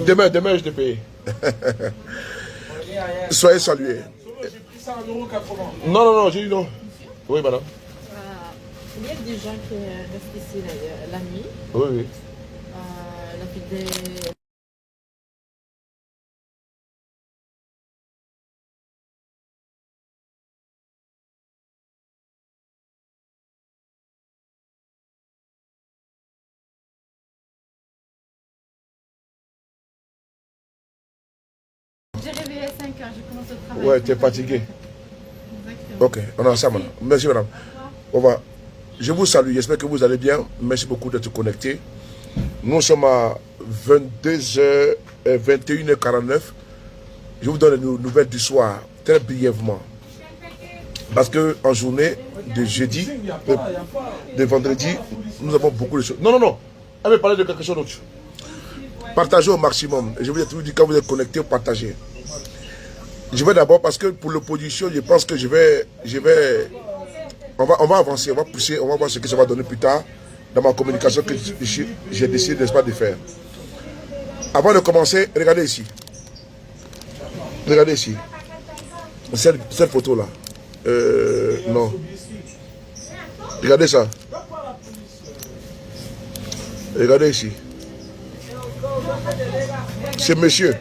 Demain, je te paye. Soyez salués. Non, j'ai dit non. Oui, madame. Il y a des gens qui restent ici la nuit. Oui. La fille des... J'ai réveillé à 5 heures, j'ai commencé à travailler. Ouais, tu es fatigué. Exactement. Ok, on est ensemble. Merci, madame. Je vous salue, j'espère que vous allez bien. Merci beaucoup d'être connectés. Nous sommes à 22h, 21h49. Je vous donne les nouvelles du soir, très brièvement. Parce que en journée, de jeudi, de vendredi, nous avons beaucoup de choses. Non. Elle veut parler de quelque chose d'autre. Partagez au maximum. Je vous ai toujours dit, quand vous êtes connectés, partagez. Je vais d'abord, parce que pour l'opposition, je pense que on va avancer, on va pousser, on va voir ce que ça va donner plus tard dans ma communication que j'ai décidé, n'est-ce pas, de faire. Avant de commencer, regardez ici. Regardez ici. Cette photo-là. Non. Regardez ça. Regardez ici. C'est monsieur.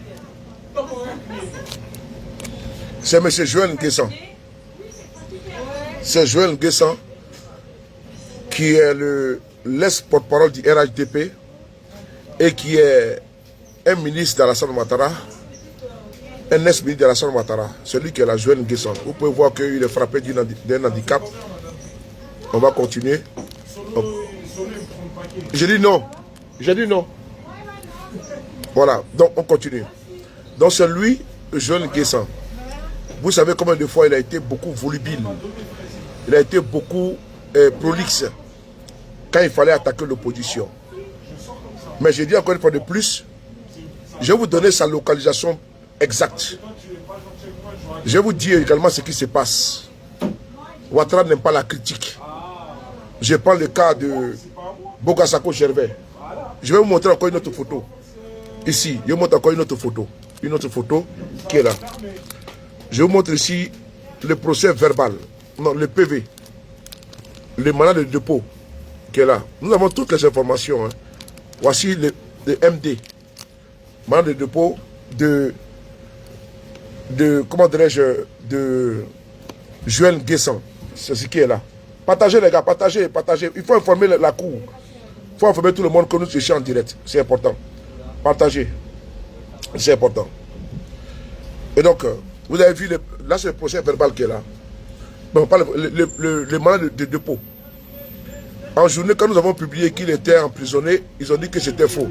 C'est monsieur Joël Nguessan. C'est Joël Nguessan qui est l'ex-porte-parole du RHDP et qui est un ministre d'Alassane Ouattara, un ex-ministre d'Alassane Ouattara, celui qui est la Joël Nguessan. Vous pouvez voir qu'il est frappé d'un handicap. On va continuer. J'ai dit non. Voilà, donc on continue. Donc c'est lui, Joël Nguessan. Vous savez combien de fois il a été beaucoup volubile. Il a été beaucoup prolixe quand il fallait attaquer l'opposition. Mais je dis encore une fois de plus, je vais vous donner sa localisation exacte. Je vais vous dire également ce qui se passe. Ouattara n'aime pas la critique. Je prends le cas de Bogasako Gervais. Je vais vous montrer encore une autre photo. Ici, je vous montre encore une autre photo. Une autre photo qui est là. Je vous montre ici le procès verbal. Non, le PV. Le mandat de dépôt qui est là. Nous avons toutes les informations. Hein. Voici le MD. Mandat de dépôt de comment dirais-je, de Joël Nguessan. C'est ce qui est là. Partagez les gars, partagez. Il faut informer la cour. Il faut informer tout le monde que nous cherchons en direct. C'est important. Partagez. C'est important. Et donc, vous avez vu, là c'est le procès verbal qui est là. Bon, le mandat de dépôt. En journée, quand nous avons publié qu'il était emprisonné, ils ont dit que c'était faux.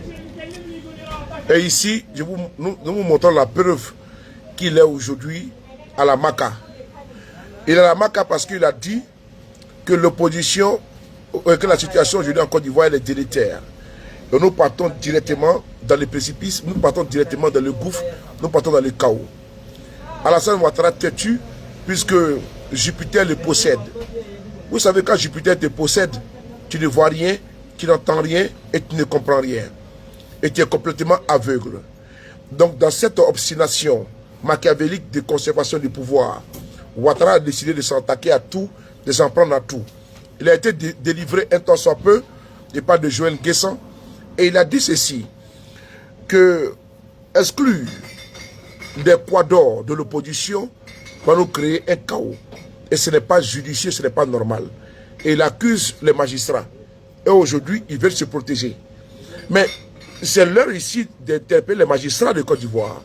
Et ici, nous vous montrons la preuve qu'il est aujourd'hui à la MACA. Il est à la MACA parce qu'il a dit que l'opposition, que la situation aujourd'hui en Côte d'Ivoire est délétère. Et nous partons directement dans les précipices, nous partons directement dans le gouffre, nous partons dans le chaos. Alassane Ouattara têtu, puisque Jupiter le possède. Vous savez, quand Jupiter te possède, tu ne vois rien, tu n'entends rien et tu ne comprends rien. Et tu es complètement aveugle. Donc, dans cette obstination machiavélique de conservation du pouvoir, Ouattara a décidé de s'attaquer à tout, de s'en prendre à tout. Il a été délivré un temps soit peu de part de Joël Nguessan et il a dit ceci, que exclure des poids d'or de l'opposition va nous créer un chaos. Et ce n'est pas judicieux, ce n'est pas normal. Et il accuse les magistrats. Et aujourd'hui, ils veulent se protéger. Mais c'est l'heure ici d'interpeller les magistrats de Côte d'Ivoire.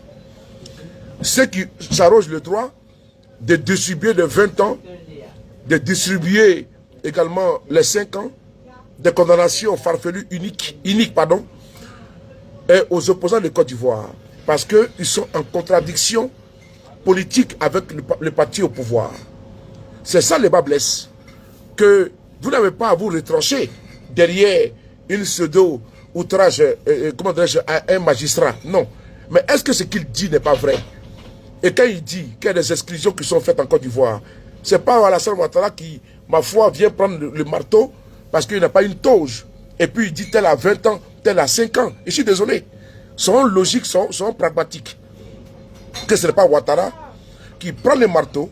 Ceux qui s'arrogent le droit de distribuer les 20 ans, de distribuer également les 5 ans, de condamnation farfelue unique, et aux opposants de Côte d'Ivoire. Parce qu'ils sont en contradiction politique avec le parti au pouvoir. C'est ça les bas blesses. Que vous n'avez pas à vous retrancher derrière une pseudo outrage, comment dirais-je, à un magistrat. Non. Mais est-ce que ce qu'il dit n'est pas vrai? Et quand il dit qu'il y a des exclusions qui sont faites en Côte d'Ivoire, c'est pas Alassane Ouattara qui ma foi, vient prendre le marteau parce qu'il n'a pas une toge. Et puis il dit tel a 20 ans, tel a 5 ans. Je suis désolé. Sont logiques, sont pragmatiques. Que ce n'est pas Ouattara qui prend le marteau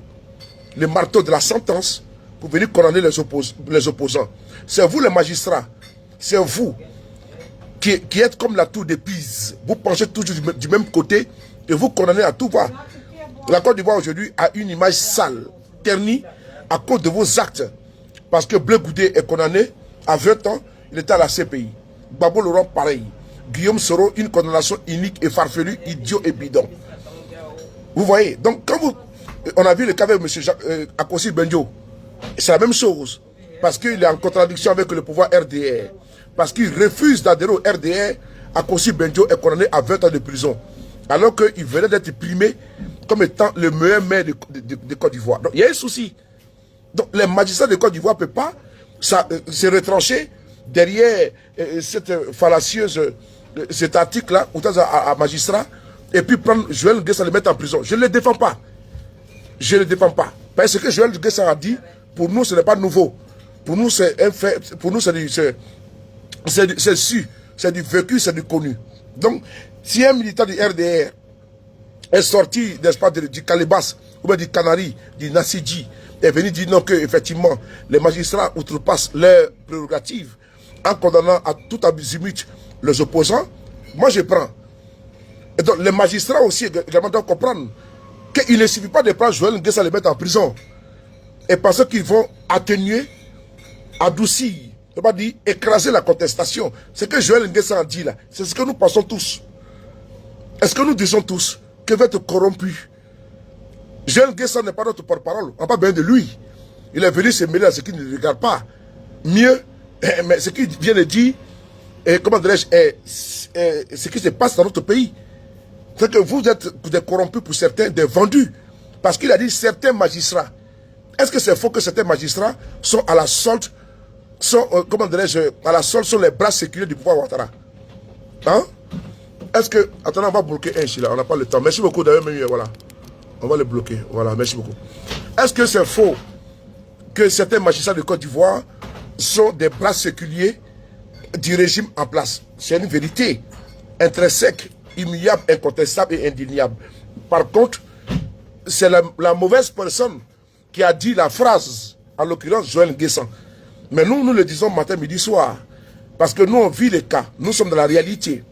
de la sentence pour venir condamner les opposants. C'est vous les magistrats, c'est vous qui êtes comme la tour de Pise. Vous penchez toujours du même côté et vous condamnez à tout va. La Côte d'Ivoire aujourd'hui a une image sale, ternie à cause de vos actes. Parce que Blé Goudé est condamné à 20 ans, il était à la CPI. Gbagbo Laurent pareil. Guillaume Soro, une condamnation unique et farfelue, idiot et bidon. Vous voyez, donc quand on a vu le cas avec M. Akossi Benjo, c'est la même chose. Parce qu'il est en contradiction avec le pouvoir RDR. Parce qu'il refuse d'adhérer au RDR, Akossi Benjo est condamné à 20 ans de prison. Alors qu'il venait d'être primé comme étant le meilleur maire de Côte d'Ivoire. Donc il y a un souci. Donc les magistrats de Côte d'Ivoire ne peuvent pas se retrancher derrière cette fallacieuse, cet article-là, où tu as un magistrat, et puis prendre Joël Nguessan et le mettre en prison. Je ne le défends pas. Je ne le défends pas. Parce que Joël Nguessan a dit, pour nous, ce n'est pas nouveau. Pour nous, c'est un fait. Pour nous, c'est su. C'est du vécu, c'est du connu. Donc, si un militant du RDR est sorti, n'est-ce pas, du Calibas, ou bien du Canari, du Nassidji, est venu dire non, que effectivement, les magistrats outrepassent leurs prérogatives en condamnant à tout abusumite les opposants, moi je prends. Et donc, les magistrats aussi également doivent comprendre qu'il ne suffit pas de prendre Joël Nguessan et le mettre en prison et penser qu'ils vont atténuer, adoucir, je ne pas dire écraser la contestation. Ce que Joël Nguessan a dit là, c'est ce que nous pensons tous. Est-ce que nous disons tous que va être corrompu? Joël Nguessan n'est pas notre porte-parole, on n'a pas besoin de lui. Il est venu se mêler à ce qui ne le regarde pas. Mieux, mais ce qu'il vient de dire, comment dirais-je, ce qui se passe dans notre pays. C'est que vous êtes des corrompus pour certains, des vendus. Parce qu'il a dit certains magistrats. Est-ce que c'est faux que certains magistrats sont à la solde, comment dirais-je, à la solde sur les bras séculiers du pouvoir Ouattara? Hein? Est-ce que... Attendez, on va bloquer un ici là, on n'a pas le temps. Merci beaucoup d'ailleurs, voilà. On va le bloquer, voilà, merci beaucoup. Est-ce que c'est faux que certains magistrats de Côte d'Ivoire sont des bras séculiers du régime en place? C'est une vérité intrinsèque, immuable, incontestable et indéniable. Par contre, c'est la mauvaise personne qui a dit la phrase, en l'occurrence Joël Nguessan. Mais nous le disons matin, midi, soir. Parce que nous, on vit les cas. Nous sommes dans la réalité.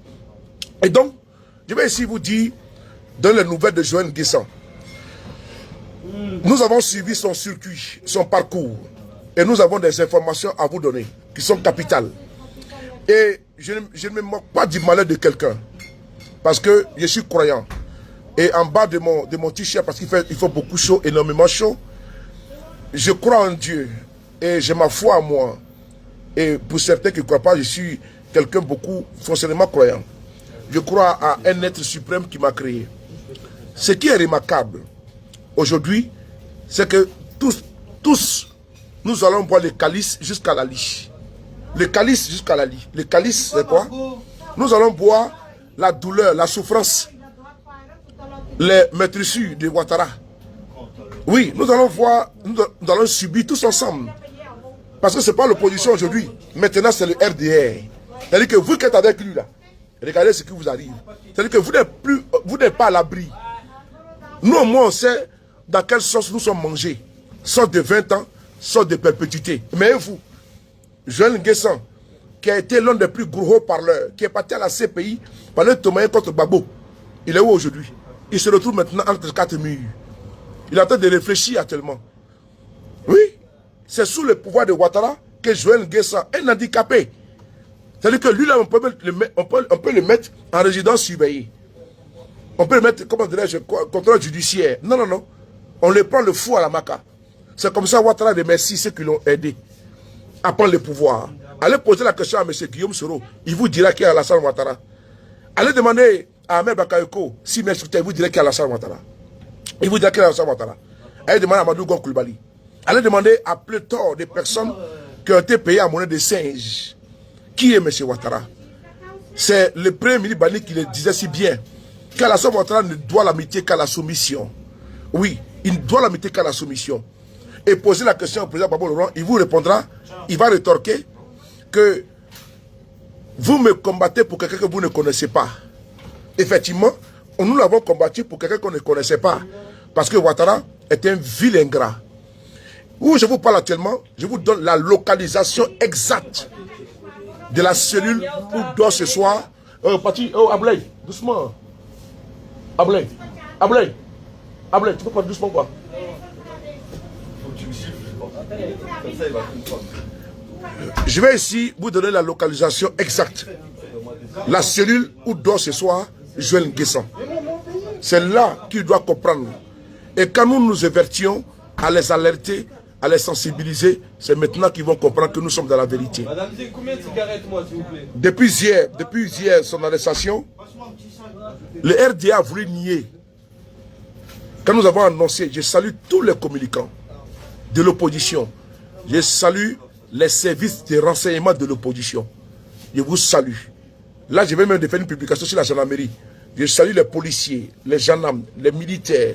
Et donc, je vais ici vous dire, dans les nouvelles de Joël Nguessan, nous avons suivi son circuit, son parcours. Et nous avons des informations à vous donner, qui sont capitales. Et je ne me moque pas du malheur de quelqu'un. Parce que je suis croyant. Et en bas de mon t-shirt, parce qu'il fait beaucoup chaud, énormément chaud, je crois en Dieu. Et j'ai ma foi en moi. Et pour certains qui ne croient pas, je suis quelqu'un beaucoup foncièrement croyant. Je crois à un être suprême qui m'a créé. Ce qui est remarquable aujourd'hui, c'est que tous, nous allons boire le calice jusqu'à la lie. Le calice jusqu'à la lie. Le calice, c'est quoi? Nous allons boire la douleur, la souffrance, les maîtrisures de Ouattara. Oui, nous allons subir tous ensemble. Parce que ce n'est pas l'opposition aujourd'hui. Maintenant, c'est le RDR. C'est-à-dire que vous qui êtes avec lui là, regardez ce qui vous arrive. C'est-à-dire que vous n'êtes pas à l'abri. Nous, au moins, on sait dans quelle sauce nous sommes mangés. Sauce de 20 ans, sauce de perpétuité. Mais vous, Joël Nguessan, qui a été l'un des plus gros parleurs, qui est parti à la CPI, parler de Thomas contre Gbagbo, il est où aujourd'hui? Il se retrouve maintenant entre 4 murs. Il est en train de réfléchir actuellement. Oui, c'est sous le pouvoir de Ouattara que Joël Nguessan est handicapé. C'est-à-dire que lui, là, on peut le mettre en résidence surveillée. On peut le mettre, comment dirais-je, contrôle judiciaire. Non, non, non. On le prend le fou à la maca. C'est comme ça Ouattara remercie ceux qui l'ont aidé à prendre le pouvoir. Allez poser la question à M. Guillaume Soro. Il vous dira qui est Alassane Ouattara. Allez demander à Ahmed Bakayoko si M. il vous dira qui est Alassane Ouattara. Il vous dira qui est Alassane Ouattara. Allez demander à Madou Gon Koulibaly. Allez demander à pléthore de personnes qui ont été payées à monnaie de singe. Qui est M. Ouattara? C'est le premier ministre Bani qui le disait si bien. Qu'Alassane Ouattara ne doit l'amitié qu'à la soumission. Oui, il doit l'amitié qu'à la soumission. et posez la question au président Gbagbo Laurent, il vous répondra, il va rétorquer que vous me combattez pour quelqu'un que vous ne connaissez pas. Effectivement, nous l'avons combattu pour quelqu'un qu'on ne connaissait pas. Parce que Ouattara est un vil ingrat. Où je vous parle actuellement, je vous donne la localisation exacte de la cellule où dort ce soir. Ablay, doucement. Ablay, tu peux pas doucement quoi? Je vais ici vous donner la localisation exacte. La cellule où dort ce soir Joël Nguessan. C'est là qu'il doit comprendre. Et quand nous nous avertions à les alerter, à les sensibiliser, c'est maintenant qu'ils vont comprendre que nous sommes dans la vérité. Madame, combien de cigarettes, moi, s'il vous plaît? Depuis hier, son arrestation, le RDA a voulu nier. Quand nous avons annoncé, je salue tous les communicants de l'opposition. Je salue les services de renseignement de l'opposition. Je vous salue. Là, je vais même faire une publication sur la gendarmerie. Je salue les policiers, les gendarmes, les militaires,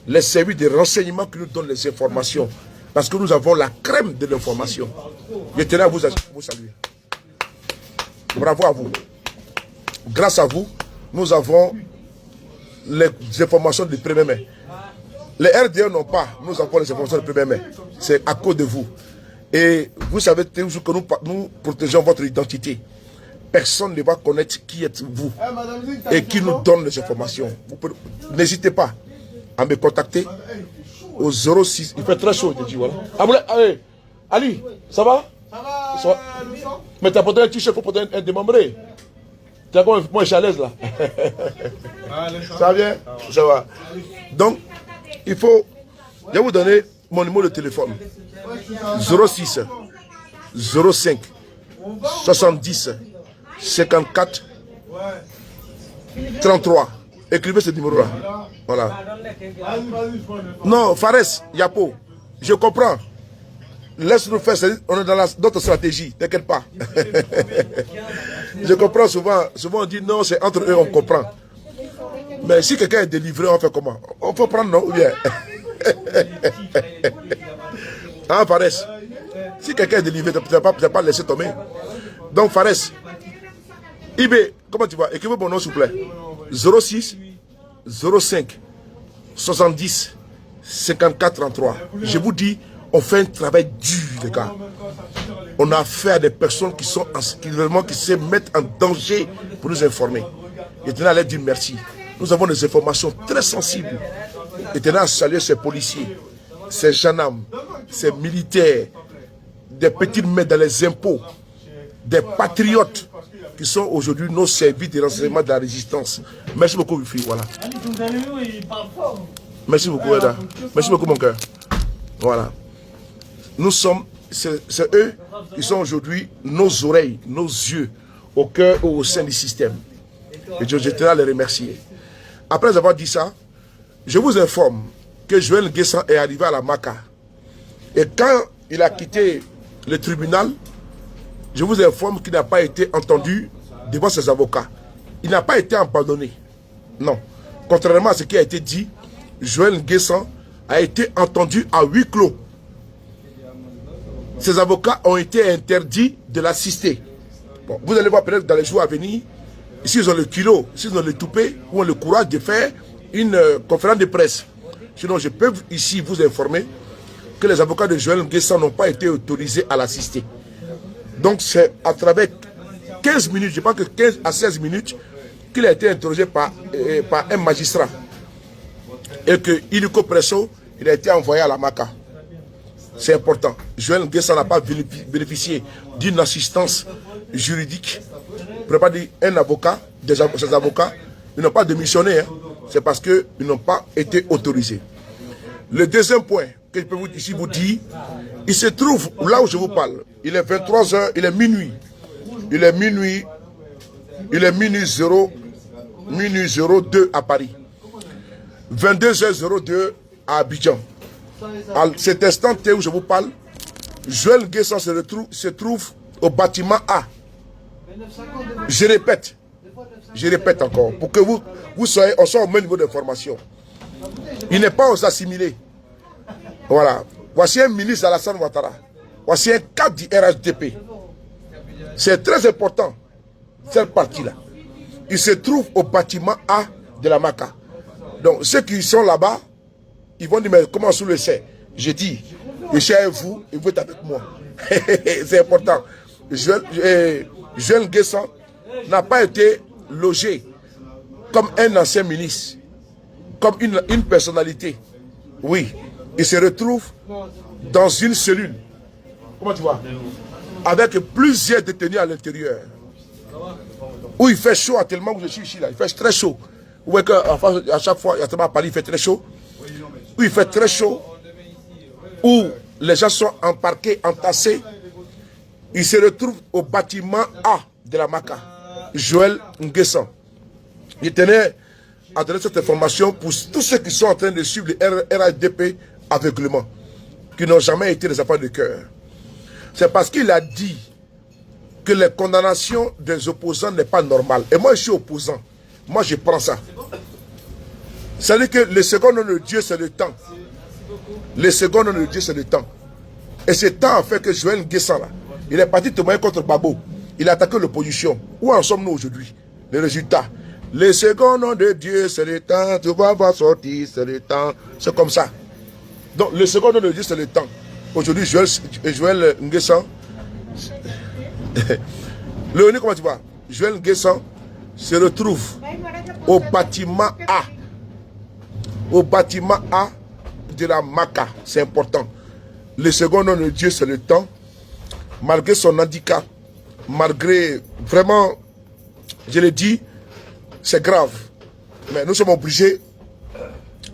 les services de renseignement qui nous donnent les informations. Parce que nous avons la crème de l'information. Je tenais à vous saluer. Bravo à vous. Grâce à vous, nous avons les informations de première main. Les RDA n'ont pas, nous avons les informations de première main. C'est à cause de vous. Et vous savez toujours que nous protégeons votre identité. Personne ne va connaître qui êtes-vous et qui nous donne les informations. N'hésitez pas à me contacter au 06. Il fait très chaud, je dis voilà. Ali, ça va? Ça va. Mais tu as porté un t-shirt pour porter un démembré. Tu as comme moi, je suis à l'aise là. Ça va bien? Ça va. Donc, il faut. Je vais vous donner mon numéro de téléphone. 06 05 70 54 33. Écrivez ce numéro-là. Voilà. Non, Fares, Yapo, je comprends. Laisse-nous faire, on est dans notre stratégie, t'inquiète pas. Je comprends souvent on dit non, c'est entre eux, on comprend. Mais si quelqu'un est délivré, on fait comment? On peut prendre non ou bien? Hein, Fares? Si quelqu'un est délivré, tu ne vas pas laisser tomber. Donc, Fares, IB, comment tu vas? Écrivez mon nom, s'il vous plaît. 06 05 70 54 33. Je vous dis, on fait un travail dur, les gars. On a affaire à des personnes qui se mettent en danger pour nous informer. Et tenez à leur dire merci. Nous avons des informations très sensibles. Et tenez à saluer ces policiers, ces gendarmes, ces militaires, des petites mains dans les impôts, des patriotes qui sont aujourd'hui nos services de renseignement de la résistance. Merci beaucoup, Wifi. Voilà. Merci beaucoup, Eda. Merci beaucoup, mon cœur. Voilà. Nous sommes, c'est eux qui sont aujourd'hui nos oreilles, nos yeux, au cœur ou au sein du système. Et je tiens à les remercier. Après avoir dit ça, je vous informe que Joël Nguessan est arrivé à la Maka. Et quand il a quitté le tribunal, je vous informe qu'il n'a pas été entendu devant ses avocats. Il n'a pas été abandonné. Non. Contrairement à ce qui a été dit, Joël Nguessan a été entendu à huis clos. Ses avocats ont été interdits de l'assister. Bon, vous allez voir peut-être dans les jours à venir, s'ils ont le kilo, s'ils ont le toupet ou le courage de faire une conférence de presse. Sinon, je peux ici vous informer que les avocats de Joël Nguessan n'ont pas été autorisés à l'assister. Donc c'est à travers 15 minutes, je pense que 15 à 16 minutes, qu'il a été interrogé par un magistrat. Et que Illico Presso, il a été envoyé à la Maka. C'est important. Joël Nguessan n'a pas bénéficié d'une assistance juridique. Je ne peux pas dire un avocat, ses avocats, ils n'ont pas démissionné. Hein. C'est parce qu'ils n'ont pas été autorisés. Le deuxième point que je peux ici vous dire, il se trouve là où je vous parle. Il est 23 h, il est minuit. Il est minuit 02 à Paris. 22 h 02 à Abidjan. À cet instant où je vous parle, Joël Nguessan se trouve au bâtiment A. Je répète encore, pour que vous soyez, on soit au même niveau d'information. Il n'est pas aux assimilés. Voilà. Voici un ministre Alassane Ouattara. Voici un cadre du RHDP. C'est très important, cette partie-là. Il se trouve au bâtiment A de la Maca. Donc, ceux qui sont là-bas, ils vont dire, mais comment on le sait? J'ai dit, je suis avec vous et vous êtes avec moi. C'est important. Joël Nguessan n'a pas été logé comme un ancien ministre, comme une personnalité. Oui, il se retrouve dans une cellule. Comment tu vois? Avec plusieurs détenus à l'intérieur. Où il fait chaud tellement où je suis ici là. Il fait très chaud. Vous voyez qu'à chaque fois, il y a tellement à Paris, il fait très chaud. Où il fait très chaud. Où les gens sont embarqués, entassés. Il se retrouve au bâtiment A de la Maca. Joël Nguessan. Il tenait à donner cette information pour tous ceux qui sont en train de suivre le RHDP aveuglement, qui n'ont jamais été des enfants de cœur. C'est parce qu'il a dit que les condamnations des opposants n'est pas normales. Et moi, je suis opposant. Moi, je prends ça. C'est-à-dire que le second nom de Dieu, c'est le temps. Le second nom de Dieu, c'est le temps. Et ce temps a fait que Joël Nguessan, là, il est parti témoigner contre Babo. Il a attaqué l'opposition. Où en sommes-nous aujourd'hui? Les résultats. Le second nom de Dieu, c'est le temps. Tu vas voir sortir, c'est le temps. C'est comme ça. Donc, le second nom de Dieu, c'est le temps. Aujourd'hui, Joël Nguessan, Léonie, comment tu vas? Joël Nguessan se retrouve au bâtiment A. Au bâtiment A de la Maca. C'est important. Le second nom de Dieu, c'est le temps. Malgré son handicap, malgré vraiment, je l'ai dit, c'est grave. Mais nous sommes obligés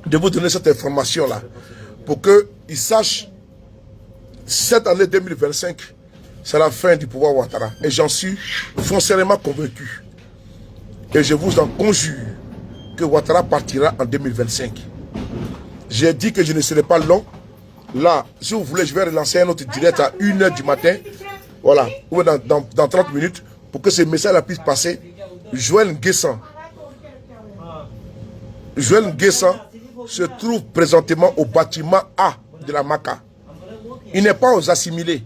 de vous donner cette information-là pour qu'ils sachent cette année 2025, c'est la fin du pouvoir Ouattara. Et j'en suis foncièrement convaincu. Et je vous en conjure que Ouattara partira en 2025. J'ai dit que je ne serai pas long. Là, si vous voulez, je vais relancer un autre direct à 1h du matin. Voilà, ou dans 30 minutes, pour que ce message-là puisse passer. Joël Nguessan. Joël Nguessan se trouve présentement au bâtiment A de la Maca. Il n'est pas aux assimilés,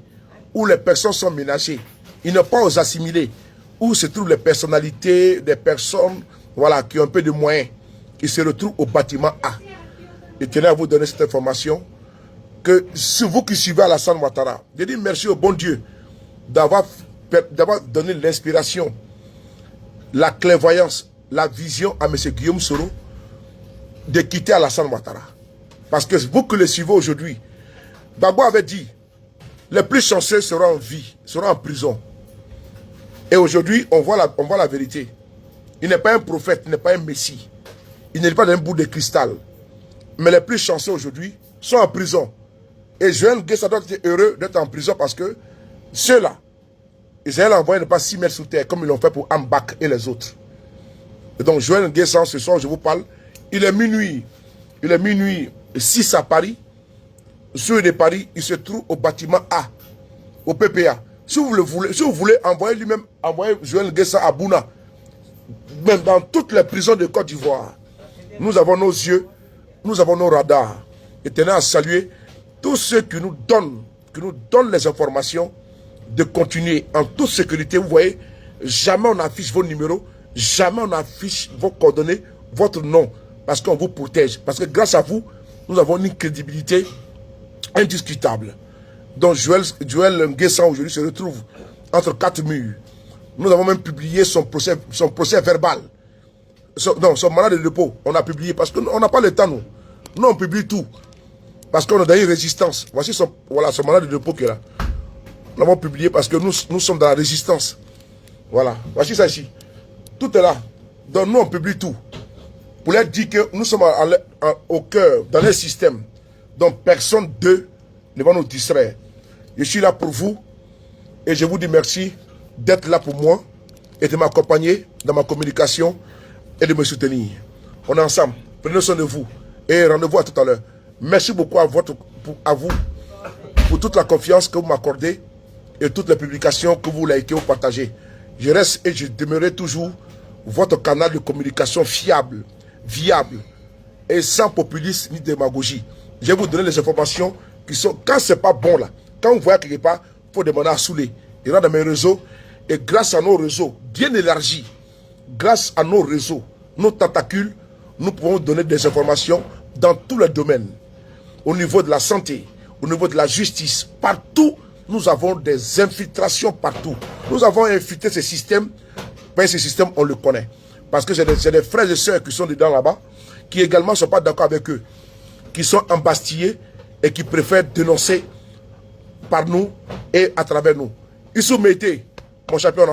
où les personnes sont ménagées. Il n'est pas aux assimilés, où se trouvent les personnalités, des personnes voilà, qui ont un peu de moyens. Il se retrouve au bâtiment A. Et tenez à vous donner cette information, que c'est vous qui suivez Alassane Ouattara. Je dis merci au bon Dieu d'avoir donné l'inspiration, la clairvoyance, la vision à M. Guillaume Soro de quitter Alassane Ouattara. Parce que vous qui le suivez aujourd'hui, Babo avait dit, les plus chanceux seront en vie, seront en prison. Et aujourd'hui, on voit la vérité. Il n'est pas un prophète, il n'est pas un messie. Il n'est pas d'un bout de cristal. Mais les plus chanceux aujourd'hui sont en prison. Et Joël Nguessan doit être heureux d'être en prison parce que ceux-là, Israël a envoyé ne pas 6 mètres sous terre comme ils l'ont fait pour Ambak et les autres. Et donc Joël Nguessan, ce soir, je vous parle, il est minuit 6 à Paris. Sur de Paris, il se trouve au bâtiment A, au PPA. Si vous voulez envoyer lui-même, envoyer Joël Nguessan à Bouna, même dans toutes les prisons de Côte d'Ivoire, nous avons nos yeux, nous avons nos radars. Et tenez à saluer tous ceux qui nous donnent les informations de continuer en toute sécurité. Vous voyez, jamais on affiche vos numéros, jamais on affiche vos coordonnées, votre nom, parce qu'on vous protège. Parce que grâce à vous, nous avons une crédibilité indiscutable. Donc Joël Nguessan aujourd'hui se retrouve entre 4 murs. Nous avons même publié son procès verbal. Son mandat de dépôt, on a publié parce qu'on n'a pas le temps, nous. Nous, on publie tout. Parce qu'on a donné une résistance. Voici son mandat de dépôt qui est là. Nous l'avons publié parce que nous sommes dans la résistance. Voilà. Voici ça ici. Tout est là. Donc nous, on publie tout. Pour leur dire que nous sommes au cœur, dans le système. Donc personne d'eux ne va nous distraire. Je suis là pour vous. Et je vous dis merci d'être là pour moi. Et de m'accompagner dans ma communication. Et de me soutenir. On est ensemble. Prenez soin de vous. Et rendez-vous à tout à l'heure. Merci beaucoup à vous pour toute la confiance que vous m'accordez et toutes les publications que vous likez ou partagez. Je reste et je demeurerai toujours votre canal de communication fiable, viable et sans populisme ni démagogie. Je vais vous donner les informations qui sont, quand c'est pas bon là, quand vous voyez quelque part, il faut demander à Soulé. Il rentre dans mes réseaux, et grâce à nos réseaux bien élargis, grâce à nos réseaux, nos tentacules, nous pouvons donner des informations dans tous les domaines. Au niveau de la santé, au niveau de la justice, partout, nous avons des infiltrations partout. Nous avons infiltré ces systèmes, mais ces systèmes, on le connaît. Parce que c'est des frères et sœurs qui sont dedans là-bas, qui également ne sont pas d'accord avec eux, qui sont embastillés et qui préfèrent dénoncer par nous et à travers nous. Issou Mété, mon champion, on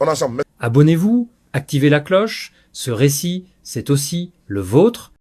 est ensemble. Abonnez-vous, activez la cloche, ce récit, c'est aussi le vôtre.